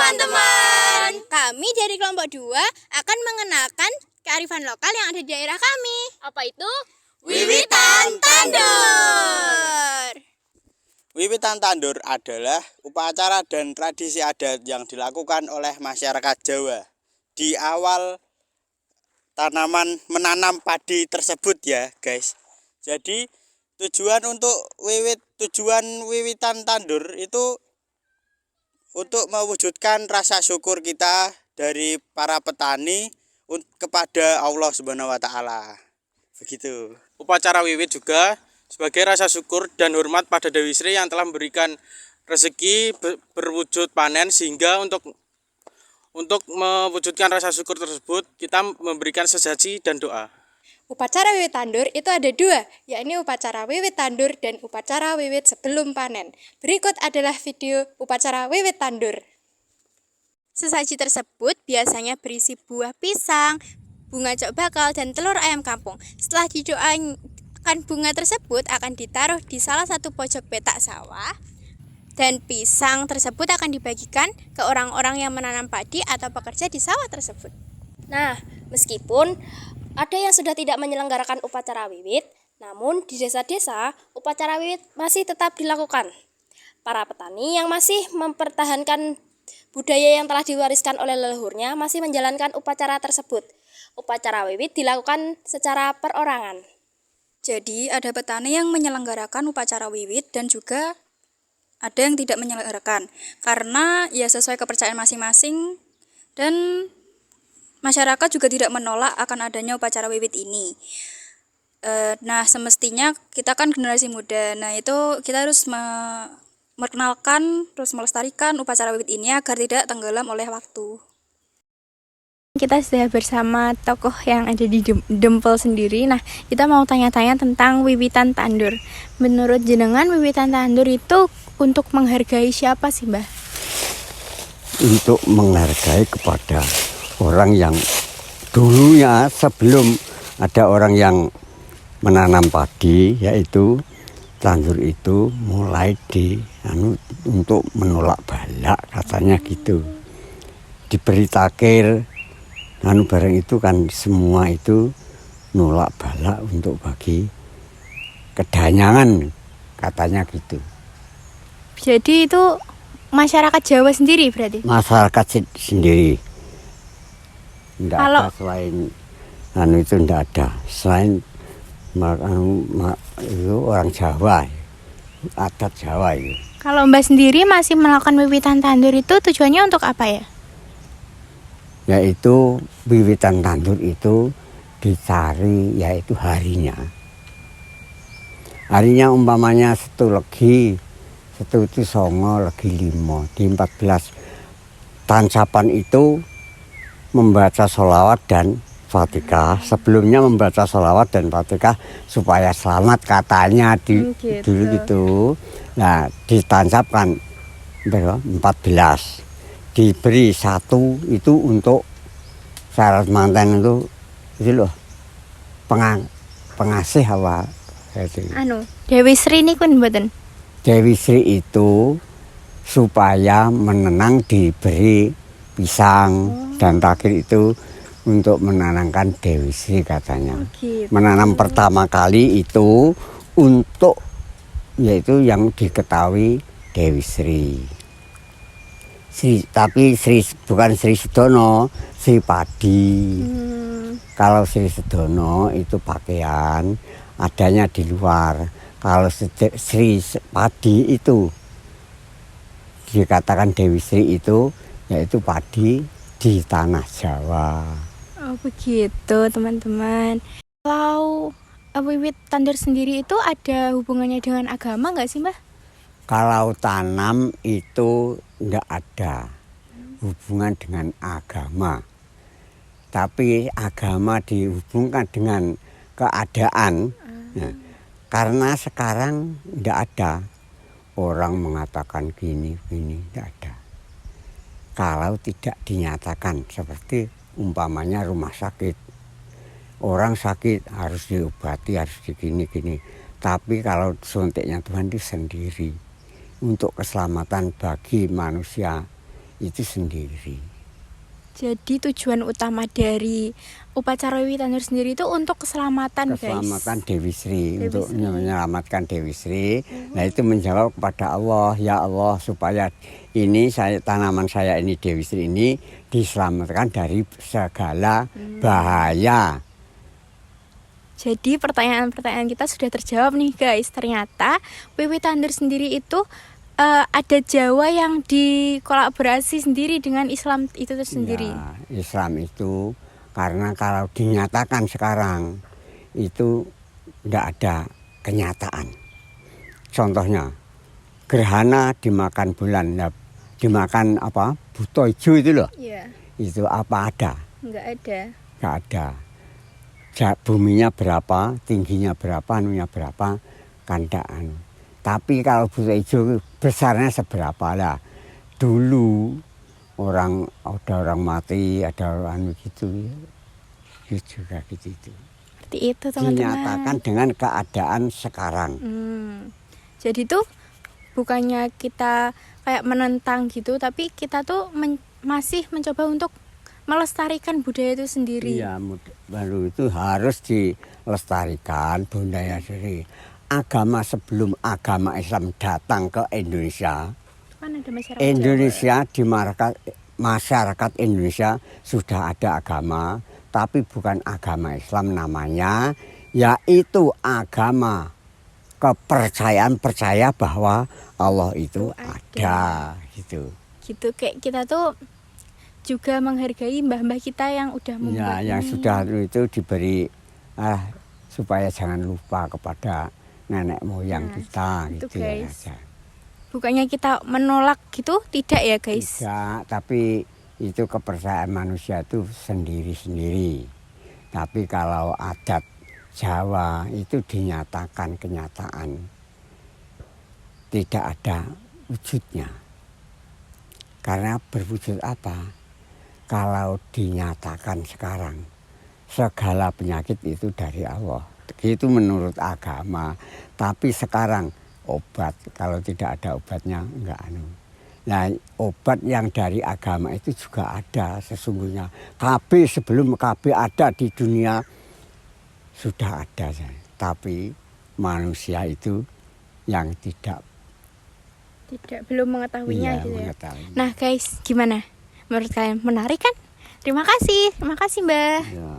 teman-teman. Kami dari kelompok 2 akan mengenalkan kearifan lokal yang ada di daerah kami. Apa itu? Wiwitan Tandur. Wiwitan Tandur adalah upacara dan tradisi adat yang dilakukan oleh masyarakat Jawa di awal menanam padi tersebut ya guys. Jadi tujuan wiwitan tandur itu untuk mewujudkan rasa syukur kita dari para petani kepada Allah Subhanahu wa taala. Begitu. Upacara wiwit juga sebagai rasa syukur dan hormat pada Dewi Sri yang telah memberikan rezeki berwujud panen, sehingga untuk mewujudkan rasa syukur tersebut kita memberikan sesaji dan doa. Upacara wiwit tandur itu ada 2, yakni upacara wiwit tandur dan upacara wiwit sebelum panen. Berikut adalah video upacara wiwit tandur. Sesaji tersebut biasanya berisi buah pisang, bunga cok bakal, dan telur ayam kampung. Setelah didoakan, bunga tersebut akan ditaruh di salah satu pojok petak sawah, dan pisang tersebut akan dibagikan ke orang-orang yang menanam padi atau pekerja di sawah tersebut. Nah, meskipun ada yang sudah tidak menyelenggarakan upacara wiwit, namun di desa-desa upacara wiwit masih tetap dilakukan. Para petani yang masih mempertahankan budaya yang telah diwariskan oleh leluhurnya masih menjalankan upacara tersebut. Upacara wiwit dilakukan secara perorangan. Jadi ada petani yang menyelenggarakan upacara wiwit dan juga ada yang tidak menyelenggarakan, karena ya sesuai kepercayaan masing-masing, dan masyarakat juga tidak menolak akan adanya upacara wiwit ini. Nah, semestinya kita kan generasi muda, nah itu kita harus memperkenalkan, terus melestarikan upacara wiwit ini agar tidak tenggelam oleh waktu. Kita sudah bersama tokoh yang ada di Dempel sendiri. Nah, kita mau tanya-tanya tentang wiwitan tandur. Menurut jenengan, wiwitan tandur itu untuk menghargai siapa sih, Mbah? Untuk menghargai kepada orang yang dulunya sebelum ada orang yang menanam padi, yaitu tandur itu mulai untuk menolak balak, katanya gitu. Diberi takir barang itu kan semua itu nolak balak untuk bagi kedanyangan, katanya gitu. Jadi itu masyarakat Jawa sendiri berarti? Masyarakat sendiri. Tidak Kalau ada selain itu, tidak ada selain itu orang Jawa, adat Jawa itu. kalau Mbah sendiri masih melakukan wiwitan tandur itu tujuannya untuk apa ya? Yaitu wiwitan tandur itu dicari yaitu harinya. Harinya umpamanya 1 legi, 1 itu 9, legi 5, di 14 tancapan itu membaca sholawat dan Fatihah. Sebelumnya membaca sholawat dan Fatihah supaya selamat, katanya dulu gitu. Nah, ditancapkan 14. Diberi 1 itu untuk syarat manten itu loh, pengasih apa itu. Dewi Sri ini kun mboten? Dewi Sri itu supaya menenang diberi pisang dan takir itu untuk menanamkan Dewi Sri, katanya. Gitu. Menanam pertama kali itu untuk yaitu yang diketahui Dewi Sri. Tapi bukan Sri Sedono, Sri Padi. Kalau Sri Sedono itu pakaian adanya di luar. Kalau Sri Padi itu dikatakan Dewi Sri itu yaitu padi di tanah Jawa. Oh begitu teman-teman. Kalau wiwit tandur sendiri itu ada hubungannya dengan agama nggak sih, Mbah? Kalau tanam itu enggak ada hubungan dengan agama. Tapi agama dihubungkan dengan keadaan. Nah, karena sekarang enggak ada orang mengatakan gini, enggak ada. Kalau tidak dinyatakan, seperti umpamanya rumah sakit. Orang sakit harus diobati, harus digini-gini. Tapi kalau suntiknya Tuhan itu sendiri. Untuk keselamatan bagi manusia itu sendiri. Jadi tujuan utama dari upacara Wiwit Tandur sendiri itu untuk keselamatan, Keselamatan guys. Dewi Sri, Dewi untuk Sri. menyelamatkan Dewi Sri. Nah itu menjawab kepada Allah, ya Allah supaya ini tanaman saya ini Dewi Sri ini diselamatkan dari segala bahaya. Jadi pertanyaan-pertanyaan kita sudah terjawab nih, guys. Ternyata Wiwit Tandur sendiri itu ada Jawa yang dikolaborasi sendiri dengan Islam itu tersendiri. Ya, Islam itu karena kalau dinyatakan sekarang itu tidak ada kenyataan. Contohnya gerhana dimakan bulan, dimakan apa? Buto hijau itu loh. Iya, Itu apa ada? nggak ada. Nggak ada. Buminya berapa, tingginya berapa, anunya berapa, kandaan. Tapi kalau buto hijau besarnya seberapa lah. Dulu ada orang mati, ada orang gitu, juga gitu itu. Seperti itu, teman-teman. Dinyatakan dengan keadaan sekarang. Jadi tuh bukannya kita kayak menentang gitu, tapi kita tuh masih mencoba untuk melestarikan budaya itu sendiri. Iya, baru itu harus dilestarikan budaya sendiri. Agama sebelum agama Islam datang ke Indonesia, Kan ada masyarakat Indonesia di masyarakat Indonesia sudah ada agama, tapi bukan agama Islam namanya, yaitu agama kepercayaan percaya bahwa Allah itu ada gitu. gitu. Kayak kita tuh juga menghargai mbah-mbah kita yang udah membuat Ya, yang ini. sudah itu diberi supaya jangan lupa kepada nenek moyang kita itu, gitu ya. guys. Bukannya kita menolak gitu, tidak ya, guys. Tidak, tapi itu kepercayaan manusia itu sendiri-sendiri. Tapi kalau adat Jawa itu dinyatakan kenyataan, tidak ada wujudnya. Karena berwujud apa? Kalau dinyatakan sekarang, segala penyakit itu dari Allah. Itu menurut agama. Tapi sekarang obat, kalau tidak ada obatnya enggak anu. Nah, obat yang dari agama itu juga ada sesungguhnya. KB sebelum KB ada di dunia sudah ada. Tapi manusia itu yang belum mengetahuinya gitu ya. mengetahui. Nah, guys, gimana? Menurut kalian menarik kan? Terima kasih Mbak. Ya.